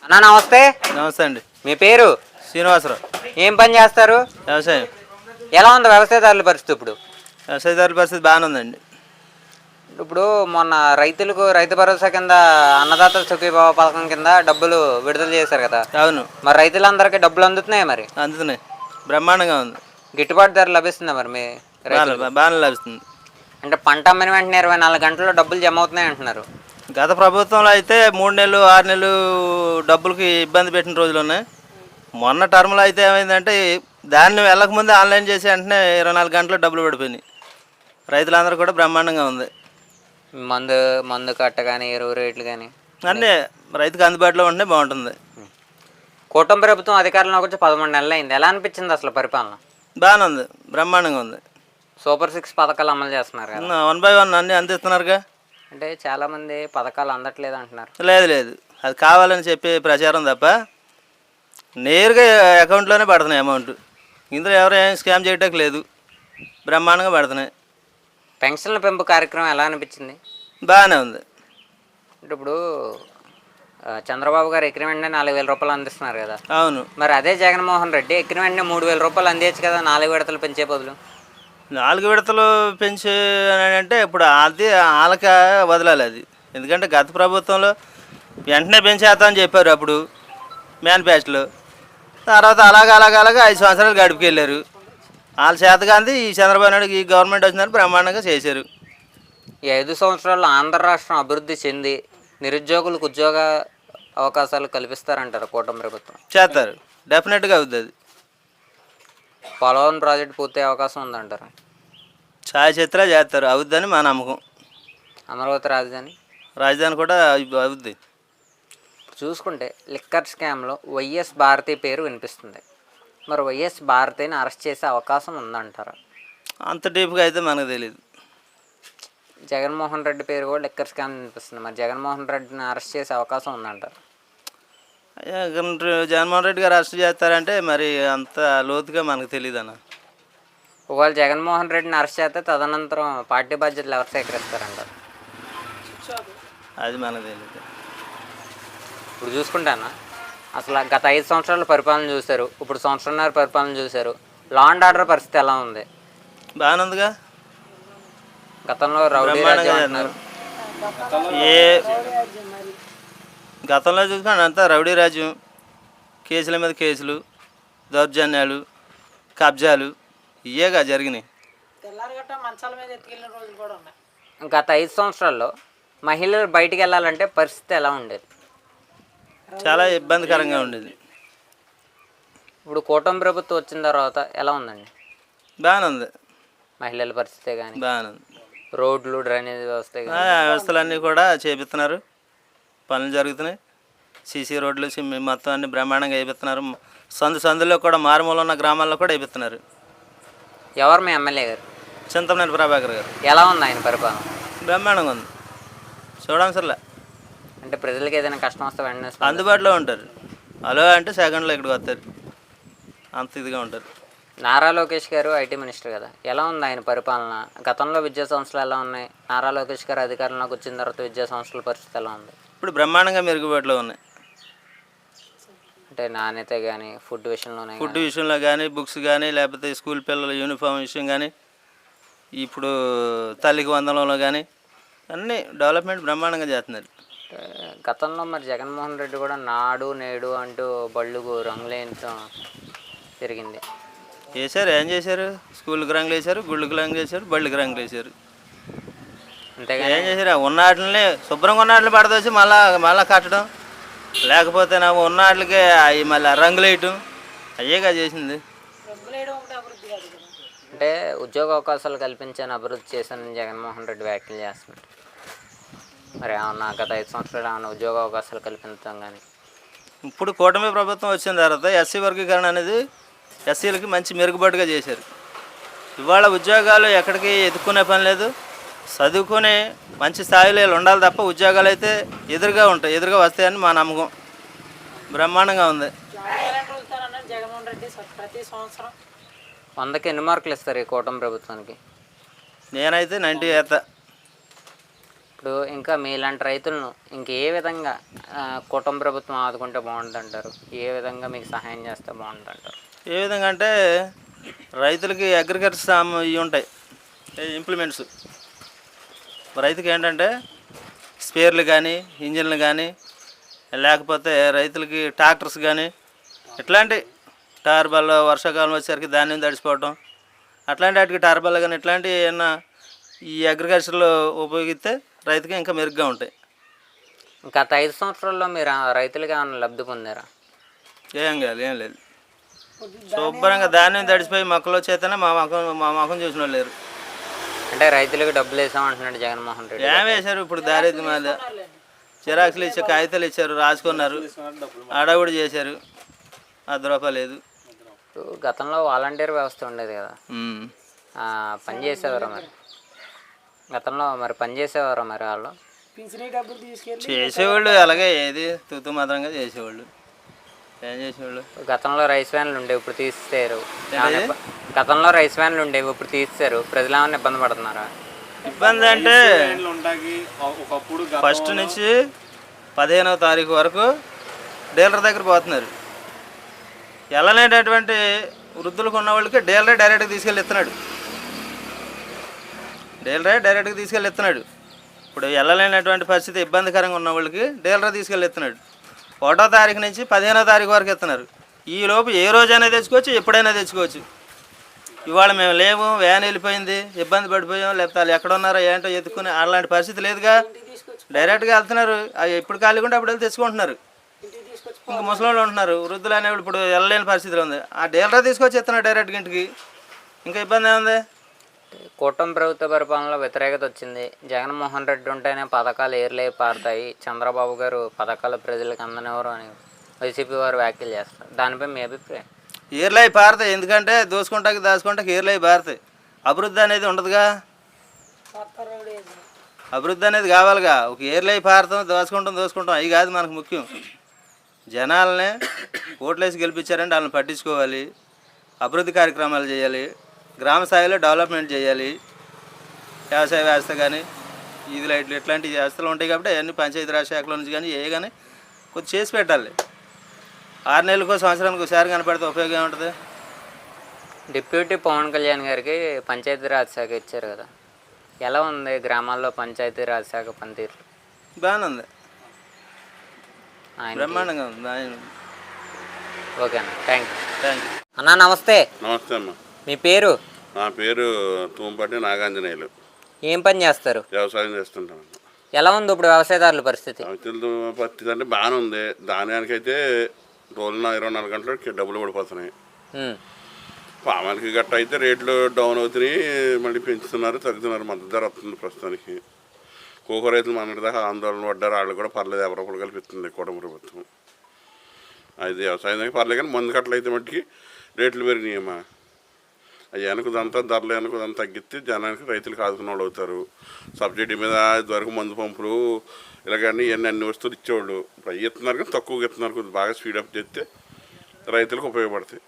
అన్నా నమస్తే. నమస్తే అండి. మీ పేరు? శ్రీనివాసరావు. ఏం పని చేస్తారు? వ్యవసాయం. ఎలా ఉంది వ్యవసాయదారుల పరిస్థితి ఇప్పుడు? వ్యవసాయదారుల పరిస్థితి బాగానే ఉందండి. ఇప్పుడు మొన్న రైతులకు రైతు భరోసా కింద అన్నదాత సుఖీభావ పథకం కింద డబ్బులు విడుదల చేశారు కదా. అవును, మరి రైతులందరికీ డబ్బులు అందుతున్నాయి? మరి అందుతున్నాయి. బ్రహ్మాండంగా ఉంది. గిట్టుబాటు ధర లభిస్తుందా మరి మీ రైతులకు? బాగానే లభిస్తుంది. అంటే పంట అమ్మిన వెంటనే 24 గంటల్లో డబ్బులు జమ అవుతున్నాయి అంటున్నారు. గత ప్రభుత్వంలో అయితే 3 నెలలు 6 నెలలు డబ్బులకి ఇబ్బంది పెట్టిన రోజులు ఉన్నాయి. మొన్న టర్మ్లో అయితే ఏమైందంటే దాన్ని వెళ్ళకముందే ఆన్లైన్ చేసి వెంటనే 24 గంటలు డబ్బులు పడిపోయినాయి. రైతులందరూ కూడా బ్రహ్మాండంగా ఉంది. మందు కట్ట కానీ ఎరువు రేట్లు కానీ అన్నీ రైతుకు అందుబాటులో ఉంటే బాగుంటుంది. కూటమి ప్రభుత్వం అధికారంలోకి వచ్చి 13 నెలలు అయింది. ఎలా అనిపించింది అసలు పరిపాలన? బాగానే ఉంది, బ్రహ్మాండంగా ఉంది. సూపర్ 6 పథకాలు అమలు చేస్తున్నారు కదా. 1 by 1 అన్నీ అందిస్తున్నారుగా. అంటే చాలామంది పథకాలు అందట్లేదు అంటున్నారు. లేదు, అది కావాలని చెప్పి ప్రచారం తప్ప నేరుగా అకౌంట్లోనే పడుతున్నాయి అమౌంట్. ఇందులో ఎవరు ఏం స్కామ్ చేయడానికి లేదు, బ్రహ్మాండంగా పడుతున్నాయి. పెన్షన్ల పెంపు కార్యక్రమం ఎలా అనిపించింది? బాగానే ఉంది. అంటే ఇప్పుడు చంద్రబాబు గారు ఎక్కిన వెంటనే 4,000 రూపాయలు అందిస్తున్నారు కదా. అవును. మరి అదే జగన్మోహన్ రెడ్డి ఎక్కిన వెంటనే 3,000 రూపాయలు అందించచ్చు కదా, 4 విడతలు పెంచే బదులు. 4 విడతలు పెంచి అంటే ఇప్పుడు అది వాళ్ళకి వదలాలి అది. ఎందుకంటే గత ప్రభుత్వంలో వెంటనే పెంచేస్తామని చెప్పారు అప్పుడు మేనిఫెస్టోలో. తర్వాత అలాగా 5 సంవత్సరాలు గడిపికెళ్ళారు. వాళ్ళ చేతగాంది ఈ చంద్రబాబు నాయుడు ఈ గవర్నమెంట్ వచ్చినారు, బ్రహ్మాండంగా చేశారు. ఈ 5 సంవత్సరాల్లో ఆంధ్ర రాష్ట్రం అభివృద్ధి చెంది నిరుద్యోగులకు ఉద్యోగ అవకాశాలు కల్పిస్తారంటారు కూటమి ప్రభుత్వం? చేస్తారు, డెఫినెట్గా అవుతుంది. అది పోలవరం ప్రాజెక్టు పూర్తయ్యే అవకాశం ఉందంటారు? ఛాయచిత్రా చేస్తారు, అవుద్దని మా నమ్మకం. అమరావతి రాజధాని కూడా అవుద్ది. చూసుకుంటే లిక్కర్ స్కామ్లో వైఎస్ భారతి పేరు వినిపిస్తుంది. మరి వైఎస్ భారతిని అరెస్ట్ చేసే అవకాశం ఉందంటారా? అంత డీప్గా అయితే మనకు తెలియదు. జగన్మోహన్ రెడ్డి పేరు కూడా లిక్కర్ స్కామ్ వినిపిస్తుంది. మరి జగన్మోహన్ రెడ్డిని అరెస్ట్ చేసే అవకాశం ఉందంటారు? జగన్మోహన్ రెడ్డి గారు అరెస్ట్ చేస్తారంటే మరి అంత లోతుగా మనకు తెలియదు అన్న. ఒకవేళ జగన్మోహన్ రెడ్డిని అరెస్ట్ చేస్తే తదనంతరం పార్టీ బాధ్యతలు ఎవరు సేకరిస్తారంటారు? అది మనకు తెలియదు. ఇప్పుడు చూసుకుంటానా అసలు గత 5 సంవత్సరాల పరిపాలన చూశారు, ఇప్పుడు సంవత్సరంన్నర పరిపాలన చూశారు. లా అండ్ ఆర్డర్ పరిస్థితి ఎలా ఉంది? బాగానే ఉందిగా. గతంలో రౌడీ రాజ్యం అంటున్నారు. గతంలో చూసుకుంటే అంతా రౌడీ రాజ్యం, కేసుల మీద కేసులు, దౌర్జన్యాలు, కబ్జాలు ఇవేగా జరిగినాయి. గత 5 సంవత్సరాల్లో మహిళలు బయటికి వెళ్ళాలంటే పరిస్థితి ఎలా ఉండేది? చాలా ఇబ్బందికరంగా ఉండేది. ఇప్పుడు కూటమి ప్రభుత్వం వచ్చిన తర్వాత ఎలా ఉందండి? బాగానే ఉంది. మహిళల పరిస్థితే కానీ బాగానే ఉంది. రోడ్లు, డ్రైనేజ్ వ్యవస్థ వ్యవస్థలన్నీ కూడా చేపిస్తున్నారు, పనులు జరుగుతున్నాయి. సీసీ రోడ్లు మొత్తం అన్ని బ్రహ్మాండంగా వేయిస్తున్నారు. సందులో కూడా మారుమూల ఉన్న గ్రామాల్లో కూడా వేయిస్తున్నారు. ఎవరు మీ ఎమ్మెల్యే గారు? చింతమనేని ప్రభాకర్ గారు. ఎలా ఉంది ఆయన పరిపాలన? బ్రహ్మాండంగా ఉంది, చూడవసరలే. అంటే ప్రజలకి ఏదైనా కష్టం వస్తే వెంటనే అందుబాటులో ఉంటారు. హలో అంటే సెకండ్లో ఇక్కడికి వస్తారు, అంత ఇదిగా ఉంటారు. నారా లోకేష్ గారు ఐటీ మినిస్టర్ కదా, ఎలా ఉంది ఆయన పరిపాలన? గతంలో విద్యా సంస్థలు ఎలా ఉన్నాయి? నారా లోకేష్ గారు అధికారంలోకి వచ్చిన తర్వాత విద్యా సంస్థల పరిస్థితి ఎలా ఉంది? ఇప్పుడు బ్రహ్మాండంగా మెరుగుబాటులో ఉన్నాయి. అంటే నాణ్యత కానీ ఫుడ్ విషయంలో కానీ బుక్స్ కానీ లేకపోతే స్కూల్ పిల్లల యూనిఫామ్ విషయం కానీ ఇప్పుడు తల్లికి వందనంలో కానీ అన్నీ డెవలప్మెంట్ బ్రహ్మాండంగా చేస్తున్నారు. గతంలో మరి జగన్మోహన్ రెడ్డి కూడా నాడు నేడు అంటూ బళ్ళుకు రంగులేంతో తిరిగింది. వేసారు, ఏం చేశారు? స్కూల్కి రంగులు వేశారు, గుళ్ళకి రంగులు వేశారు, బళ్ళకి రంగులు వేశారు. అంతేగా ఏం చేశారు? ఉన్న వాటిని శుభ్రంగా ఉన్న వాటిని పడదోసి మళ్ళీ కట్టడం, లేకపోతే నాకు ఉన్న వాటికి అవి మళ్ళీ రంగులు వేయటం, అయ్యేగా చేసింది. అంటే ఉద్యోగ అవకాశాలు కల్పించాను, అభివృద్ధి చేశానని జగన్మోహన్ రెడ్డి వ్యాఖ్యలు చేస్తున్నాడు. మరి ఏమన్నా గత 5 సంవత్సరాలు ఏమన్నా ఉద్యోగ అవకాశాలు కల్పించడం కానీ? ఇప్పుడు కూటమి ప్రభుత్వం వచ్చిన తర్వాత ఎస్సీ వర్గీకరణ అనేది ఎస్సీలకి మంచి మెరుగుబాటుగా చేశారు. ఇవాళ ఉద్యోగాలు ఎక్కడికి ఎదుర్కొనే పని లేదు, చదువుకొని మంచి స్థాయిలో ఉండాలి తప్ప ఉద్యోగాలు అయితే ఎదురుగా వస్తాయని మా నమ్మకం. బ్రహ్మాండంగా ఉంది. 100కి ఎన్ని మార్కులు ఇస్తారు ఈ కూటమి ప్రభుత్వానికి? నేనైతే 90 వేస్తా. ఇప్పుడు ఇంకా మీలాంటి రైతులను ఇంకే విధంగా కుటుంబ ప్రభుత్వం ఆదుకుంటే బాగుంటుంది అంటారు? ఏ విధంగా మీకు సహాయం చేస్తే బాగుంటుంది అంటారు? ఏ విధంగా అంటే రైతులకి అగ్రికల్చర్ ఇవి ఉంటాయి ఇంప్లిమెంట్స్. రైతుకి ఏంటంటే స్పేర్లు కానీ ఇంజిన్లు కానీ, లేకపోతే రైతులకి ట్రాక్టర్స్ కానీ, ఇట్లాంటి టార్బల్ వర్షాకాలం వచ్చేసరికి ధాన్యం తడిసిపోవటం, అట్లాంటి వాటికి టార్బల్ కానీ ఇట్లాంటివి ఏమన్నా ఈ అగ్రికల్చర్లో ఉపయోగిస్తే రైతుకి ఇంకా మెరుగ్గా ఉంటాయి. గత 5 సంవత్సరాల్లో మీరు రైతులుగా ఏమైనా లబ్ధి పొందారా? ఏం లేదు. శుభ్రంగా ధాన్యం తడిసిపోయి మొక్కలు వచ్చేతేనే మా మొఖం చూసిన వాళ్ళు లేరు. అంటే రైతులకు డబ్బులు వేసామంటున్నాడు జగన్మోహన్ రెడ్డి. ఏం వేశారు? ఇప్పుడు దారిద్ర్యం మీద జిరాక్స్లు ఇచ్చారు, కాగితాలు ఇచ్చారు, రాసుకున్నారు, అడవుడు చేశారు, ₹10 లేదు. గతంలో వాలంటీర్ వ్యవస్థ ఉండేది కదా, పని చేసేవారు మరి? గతంలో మరి పని చేసేవారు మరి వాళ్ళు? చేసేవాళ్ళు అలాగే, ఏది తుతు మాత్రంగా చేసేవాళ్ళు. ఏం చేసేవాళ్ళు? గతంలో రైస్ వ్యాన్లు ఉండేవి, ఇప్పుడు తీసేశారు. గతంలో రైస్ వ్యాన్లు ఉండేవి, ఇప్పుడు తీసేశారు. ప్రజలు ఏమైనా ఇబ్బంది పడుతున్నారా? ఇబ్బంది అంటే ఫస్ట్ నుంచి 15వ తారీఖు వరకు డీలర్ దగ్గర పోతున్నారు. వెళ్ళలేనటువంటి వృద్ధులకు ఉన్న వాళ్ళకి డీలరే డైరెక్ట్గా తీసుకెళ్ళి ఇస్తున్నాడు. ఇప్పుడు వెళ్ళలేనటువంటి పరిస్థితి ఇబ్బందికరంగా ఉన్న వాళ్ళకి డీలరే తీసుకెళ్ళి ఇస్తున్నాడు. 1వ తారీఖు నుంచి 15వ తారీఖు వరకు ఇస్తున్నారు. ఈలోపు ఏ రోజైనా తెచ్చుకోవచ్చు, ఎప్పుడైనా తెచ్చుకోవచ్చు. ఇవాళ మేము లేవు, వ్యాన్ వెళ్ళిపోయింది, ఇబ్బంది పడిపోయాం, లేకపోతే వాళ్ళు ఎక్కడ ఉన్నారో ఏంటో ఎత్తుకుని అలాంటి పరిస్థితి లేదుగా. డైరెక్ట్గా వెళ్తున్నారు. అవి ఎప్పుడు ఖాళీగా ఉంటే అప్పుడు వెళ్ళి తెచ్చుకుంటున్నారు. ఇంకా ముసలోళ్ళు ఉంటున్నారు, వృద్ధులు అనేవాళ్ళు ఇప్పుడు వెళ్ళలేని పరిస్థితిలో ఉంది. ఆ డీలరే తీసుకొచ్చి ఇస్తున్నారు డైరెక్ట్గా ఇంటికి. ఇంకా ఇబ్బంది ఏముంది? కూటమి ప్రభుత్వ పరిపాలనలో వ్యతిరేకత వచ్చింది. జగన్మోహన్ రెడ్డి ఉంటేనే పథకాలు ఏర్లై పారుతాయి, చంద్రబాబు గారు పథకాలు ప్రజలకు అందనివ్వరు అని వైసీపీ వారు వ్యాఖ్యలు చేస్తారు. దానిపై మీ అభిప్రాయం? ఏర్లై పారుతాయి. ఎందుకంటే దాచుకుంటాకి ఏర్లై పారుతాయి. అభివృద్ధి అనేది ఉండదుగా. అభివృద్ధి అనేది కావాలిగా. ఒక ఏర్లై పారతాం, దోసుకుంటాం అవి కాదు మనకు ముఖ్యం. జనాలనే ఓట్లేసి గెలిపించారంటే వాళ్ళని పట్టించుకోవాలి, అభివృద్ధి కార్యక్రమాలు చేయాలి, గ్రామ స్థాయిలో డెవలప్మెంట్ చేయాలి. వ్యవసాయ వ్యవస్థ కానీ, ఈది లైట్లు ఇట్లాంటి వ్యవస్థలు ఉంటాయి కాబట్టి అవన్నీ పంచాయతీరాజ్ శాఖల నుంచి కానీ కానీ కొంచెం చేసి పెట్టాలి. 6 నెలలకో సంవత్సరానికి ఒకసారి కనపడితే ఉపయోగం ఏముంటుంది? డిప్యూటీ పవన్ కళ్యాణ్ గారికి పంచాయతీరాజ్ శాఖ ఇచ్చారు కదా, ఎలా ఉంది గ్రామాల్లో పంచాయతీరాజ్ శాఖ పనితీరు? బాగానే ఉంది, బ్రహ్మాండంగా ఉంది. ఓకే అన్న, థ్యాంక్ యూ. అన్నా నమస్తే. నమస్తే అమ్మ. మీ పేరు? నా పేరు తుమ్మపాటి నాగాంజనేయులు. ఏం పని చేస్తారు? వ్యవసాయం చేస్తుంటాను. ఎలా ఉంది ఇప్పుడు వ్యవసాయదారుల పరిస్థితి? పరిస్థితి అంటే బాగానే ఉంది. ధాన్యానికైతే రోజున 24 గంటలు డబ్బులు పడిపోతున్నాయి. పామానికి గట్ట అయితే రేట్లు డౌన్ అవుతున్నాయి, మళ్ళీ పెంచుతున్నారు, తగ్గుతున్నారు. మద్దతు ధర వస్తుంది ప్రస్తుతానికి. కోకో రైతులు మొన్నటి దాకా ఆందోళన పడ్డారు, వాళ్ళు కూడా పర్లేదు, ₹50 కల్పిస్తుంది కూటమి ప్రభుత్వం. అది వ్యవసాయానికి పర్లేదు, కానీ మందు కట్టలు అయితే మట్టికి రేట్లు పెరిగినాయమ్మా. అవి వెనకదంతా ధరలు వెనకదంతా తగ్గిస్తే జనానికి రైతులకు ఆదుకున్న వాళ్ళు అవుతారు. సబ్సిడీ మీద ఇదివరకు మందు పంపులు ఇలాగని అన్ని వస్తువులు ఇచ్చేవాళ్ళు. ఇప్పుడు అవి ఇస్తున్నారు, కానీ తక్కువగా ఇస్తున్నారు. కొద్దిగా బాగా స్పీడప్ చేస్తే రైతులకు ఉపయోగపడతాయి.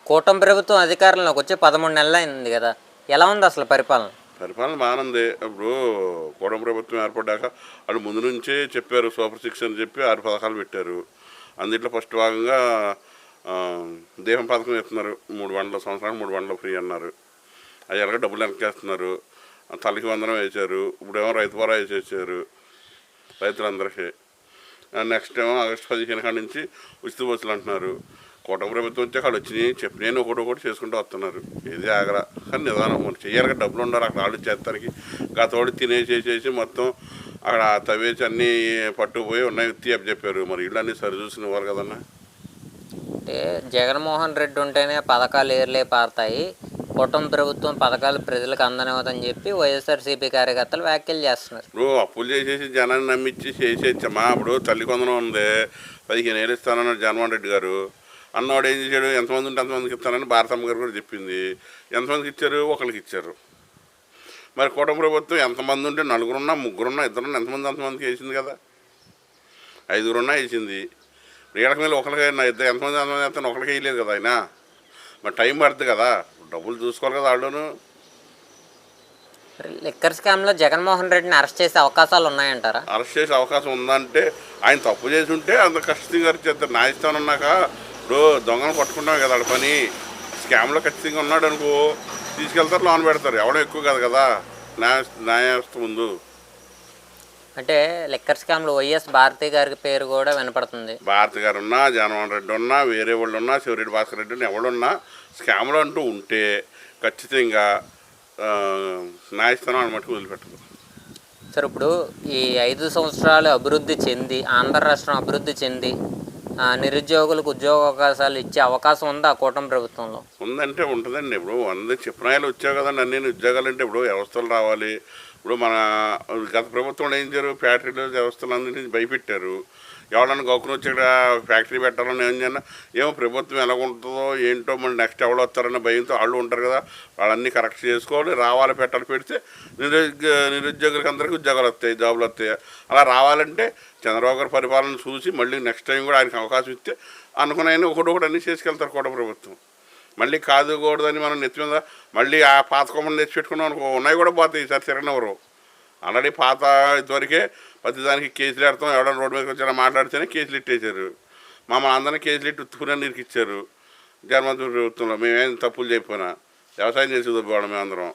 కూటమి ప్రభుత్వం అధికారంలోకి వచ్చి 13 నెలలు అయింది కదా, ఎలా ఉంది అసలు పరిపాలన? పరిపాలన బాగానే ఉంది. ఇప్పుడు కూటమి ప్రభుత్వం ఏర్పడ్డాక వాళ్ళు ముందు నుంచే చెప్పారు, సూపర్ 6 అని చెప్పి 6 పథకాలు పెట్టారు. అందుట్లో ఫస్ట్ భాగంగా దీపం పథకం ఇస్తున్నారు. 3 వందల సంవత్సరానికి 3 వందలు ఫ్రీ అన్నారు. అవి ఎలాగ డబ్బులు వెనక్కేస్తున్నారు. తల్లికి వందనం వేసారు. ఇప్పుడేమో రైతు భరోసా వేసేసారు రైతులందరికీ. నెక్స్ట్ ఏమో ఆగస్టు 15 కాడి నుంచి ఉచిత బస్సులు అంటున్నారు. కూటమి ప్రభుత్వం వచ్చాక వాళ్ళు వచ్చినాయి చెప్పి నేను ఒకటి చేసుకుంటూ వస్తున్నారు. ఇది ఆగరా, కానీ నిదానం మనం చెయ్యాలి. డబ్బులు ఉండాలి అక్కడ వాళ్ళు చేస్తానికి. గతవాడు తినేసేసేసి మొత్తం అక్కడ తవ్వేసి అన్నీ పట్టుకుపోయి ఉన్నాయి చెప్పారు. మరి ఇళ్ళు అన్నీ సరి చూసిన వారు కదన్నా. అంటే జగన్మోహన్ రెడ్డి ఉంటేనే పథకాలు ఏర్లే పారుతాయి, కూటమి ప్రభుత్వం పథకాలు ప్రజలకు అందనివ్వదని చెప్పి వైఎస్ఆర్సీపీ కార్యకర్తలు వ్యాఖ్యలు చేస్తున్నారు. ఇప్పుడు అప్పులు చేసేసి జనాన్ని నమ్మించి చేసేచ్చమ్మా. ఇప్పుడు తల్లి కొందరం ఉంది, 15 ఏళ్ళు ఇస్తానన్నాడు జగన్మోహన్ రెడ్డి గారు. అన్నవాడు ఏం చేశాడు? ఎంతమంది ఉంటే అంతమందికి ఇస్తానని భారతమ్మ గారు కూడా చెప్పింది. ఎంతమందికి ఇచ్చారు? ఒకరికి ఇచ్చారు. మరి కూటమి ప్రభుత్వం ఎంతమంది ఉంటే 4 ఉన్నా 3 ఉన్నా 2 ఉన్నా అంతమందికి వేసింది కదా. 5 ఉన్నా వేసింది. వీళ్ళకి మీద ఒకరికి ఎంతమంది వేస్తాను ఒకరికి వేయలేదు కదా ఆయన. మరి టైం పడుతుంది కదా, డబ్బులు చూసుకోవాలి కదా వాళ్ళను. మరి లిక్కర్ స్కామ్లో జగన్మోహన్ రెడ్డిని అరెస్ట్ చేసే అవకాశాలు ఉన్నాయంటారా? అరెస్ట్ చేసే అవకాశం ఉందంటే ఆయన తప్పు చేసి ఉంటే అంత ఖచ్చితంగా అరెస్ట్ చేస్తారు. న్యాయస్థానం ఉన్నాక ఇప్పుడు దొంగను పట్టుకుంటాం కదా ఆడ పని, స్కామ్లో ఖచ్చితంగా ఉన్నాడు అనుకో తీసుకెళ్తారు, లోన్ పెడతారు. ఎవడో ఎక్కువ కాదు కదా న్యాయవ్యవస్థ ముందు. అంటే లిక్కర్ స్కామ్లో వైఎస్ భారతి గారి పేరు కూడా వినపడుతుంది. భారతి గారు ఉన్నా, జగన్మోహన్ రెడ్డి ఉన్నా, వేరే వాళ్ళు ఉన్నా, శివరెడ్డి భాస్కర్ రెడ్డి ఉన్నా, ఎవడున్నా స్కామ్లో అంటూ ఉంటే ఖచ్చితంగా న్యాయస్థానం అని మటుకు వదిలిపెట్టదు. సార్ ఇప్పుడు ఈ 5 సంవత్సరాలు అభివృద్ధి చెంది ఆంధ్ర రాష్ట్రం అభివృద్ధి చెంది నిరుద్యోగులకు ఉద్యోగ అవకాశాలు ఇచ్చే అవకాశం ఉందా కూటమి ప్రభుత్వంలో? ఉందంటే ఉంటుందండి. ఇప్పుడు 100 చిప్రాయాలు వచ్చావు కదండి, అన్ని ఉద్యోగాలు అంటే ఇప్పుడు వ్యవస్థలు రావాలి. ఇప్పుడు మన గత ప్రభుత్వంలో ఏం చేశారు, ఫ్యాక్టరీలు వ్యవస్థలు అన్నింటినీ భయపెట్టారు. ఎవడన్నా గౌకుని వచ్చి ఇక్కడ ఫ్యాక్టరీ పెట్టాలని ఏం చేయాలి, ఏమో ప్రభుత్వం ఎలా ఉంటుందో ఏంటో మళ్ళీ నెక్స్ట్ ఎవరు వస్తారన్న భయంతో వాళ్ళు ఉంటారు కదా, వాళ్ళన్నీ కరెక్ట్ చేసుకోవాలి, రావాలి, పెట్టాలి. పెడితే నిరుద్యోగులకు అందరికీ ఉద్యోగాలు వస్తాయి, జాబులు వస్తాయి. అలా రావాలంటే చంద్రబాబు గారి పరిపాలన చూసి మళ్ళీ నెక్స్ట్ టైం కూడా ఆయనకు అవకాశం ఇస్తే అనుకున్నాయని ఒకటి అన్నీ చేసుకెళ్తారు కూడా ప్రభుత్వం. మళ్ళీ కాదుకూడదని మనం నెత్తి మీద మళ్ళీ ఆ పాత కొమ్మని తెచ్చి పెట్టుకున్నాం అనుకో, ఉన్నాయి కూడా పోతాయి. ఈసారి తిరగనవరు. ఆల్రెడీ పాత ఇదివరకే ప్రతిదానికి కేసులు పెడతాం, ఎవడన్నా రోడ్డు మీదకి వచ్చి మాట్లాడితేనే కేసులు ఇట్టేశారు. మమ్మల్ని అందరినీ కేసులు ఇట్టి ఉత్తుకునే నీరికి ఇచ్చారు జగన్మోహన్ ప్రభుత్వంలో. మేమేం తప్పులు చెప్పినా వ్యవసాయం చేసి దొబ్బేవాళ్ళం మేమందరం.